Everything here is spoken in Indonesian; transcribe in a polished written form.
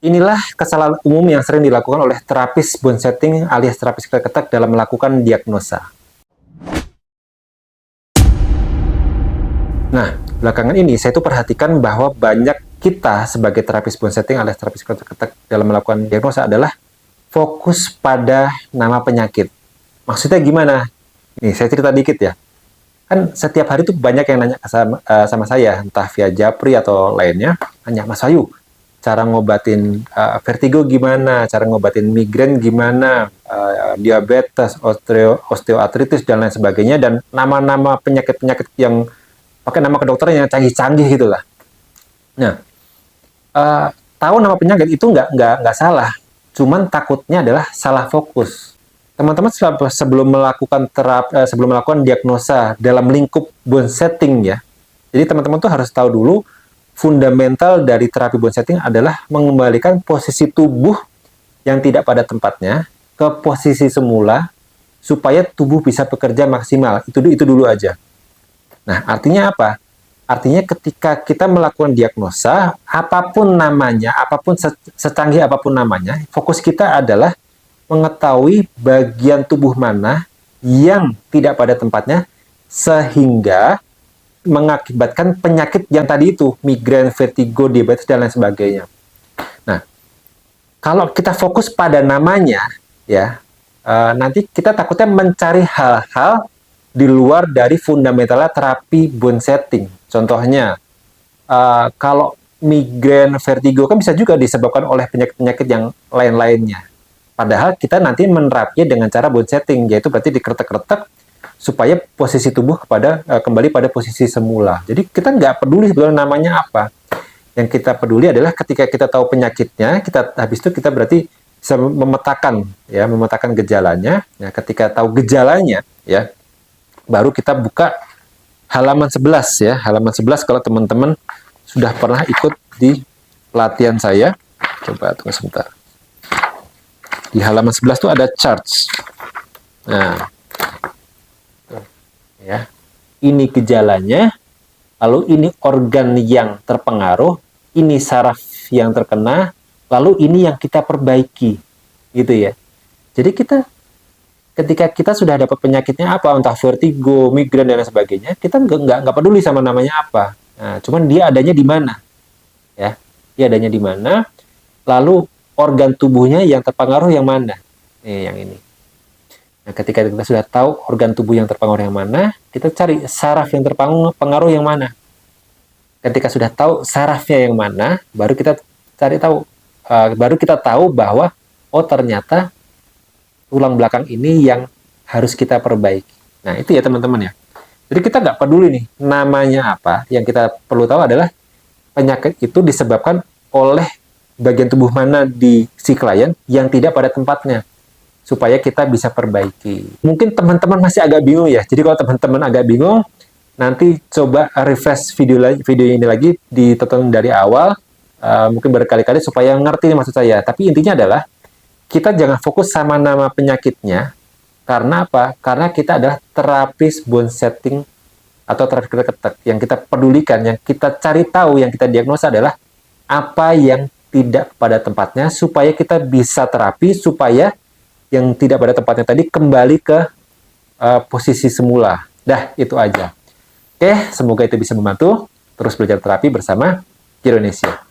Inilah kesalahan umum yang sering dilakukan oleh terapis bone setting alias terapis ketek dalam melakukan diagnosa. Nah, belakangan ini saya tuh perhatikan bahwa banyak kita sebagai terapis bone setting alias terapis ketek dalam melakukan diagnosa adalah fokus pada nama penyakit. Maksudnya gimana? Nih, saya cerita dikit ya. Kan setiap hari tuh banyak yang nanya sama saya, entah via Japri atau lainnya, nanya, Mas Ayu, cara ngobatin vertigo gimana, cara ngobatin migrain gimana, diabetes, osteoartritis, dan lain sebagainya, dan nama-nama penyakit-penyakit yang pakai nama kedokteran yang canggih-canggih gitu lah. Nah, tahu nama penyakit itu nggak salah, cuman takutnya adalah salah fokus. Teman-teman sebelum melakukan diagnosa dalam lingkup bone setting ya, jadi teman-teman tuh harus tahu dulu fundamental dari terapi bone setting adalah mengembalikan posisi tubuh yang tidak pada tempatnya ke posisi semula supaya tubuh bisa bekerja maksimal. Itu dulu aja. Nah, artinya apa? Artinya ketika kita melakukan diagnosa, apapun namanya, apapun secanggih apapun namanya, fokus kita adalah mengetahui bagian tubuh mana yang tidak pada tempatnya sehingga mengakibatkan penyakit yang tadi itu, migrain, vertigo, diabetes, dan lain sebagainya. Nah, kalau kita fokus pada namanya, ya, nanti kita takutnya mencari hal-hal di luar dari fundamentalnya terapi bone setting. Contohnya, kalau migrain, vertigo kan bisa juga disebabkan oleh penyakit-penyakit yang lain-lainnya. Padahal kita nanti menerapnya dengan cara bone setting, yaitu berarti dikretek-kretek supaya posisi tubuh kembali pada posisi semula. Jadi kita nggak peduli sebenarnya namanya apa. Yang kita peduli adalah ketika kita tahu penyakitnya, habis itu kita berarti bisa memetakan gejalanya. Ya, ketika tahu gejalanya, ya, baru kita buka halaman 11 ya. Halaman 11 kalau teman-teman sudah pernah ikut di pelatihan saya. Coba tunggu sebentar. Di halaman 11 tuh ada charts. Nah, ya. Ini gejalanya, lalu ini organ yang terpengaruh, ini saraf yang terkena, lalu ini yang kita perbaiki. Gitu ya. Jadi ketika kita sudah dapat penyakitnya apa, entah vertigo, migrain, dan lain sebagainya, kita nggak peduli sama namanya apa. Nah, cuman dia adanya di mana, ya? Dia adanya di mana? Lalu organ tubuhnya yang terpengaruh yang mana? Yang ini. Nah, ketika kita sudah tahu organ tubuh yang terpengaruh yang mana, kita cari saraf yang terpengaruh yang mana. Ketika sudah tahu sarafnya yang mana, baru kita tahu bahwa oh ternyata tulang belakang ini yang harus kita perbaiki. Nah, itu ya teman-teman ya. Jadi kita nggak peduli nih namanya apa. Yang kita perlu tahu adalah penyakit itu disebabkan oleh bagian tubuh mana di si klien yang tidak pada tempatnya. Supaya kita bisa perbaiki. Mungkin teman-teman masih agak bingung ya. Jadi kalau teman-teman agak bingung, nanti coba refresh video ini lagi, ditonton dari awal. Mungkin berkali-kali supaya ngerti maksud saya. Tapi intinya adalah kita jangan fokus sama nama penyakitnya. Karena apa? Karena kita adalah terapis bone setting atau terapis ketek. Yang kita pedulikan, yang kita cari tahu, yang kita diagnosa adalah apa yang tidak pada tempatnya supaya kita bisa terapi, supaya yang tidak pada tempatnya tadi kembali ke posisi semula. Dah, itu aja. Oke, semoga itu bisa membantu. Terus belajar terapi bersama Indonesia.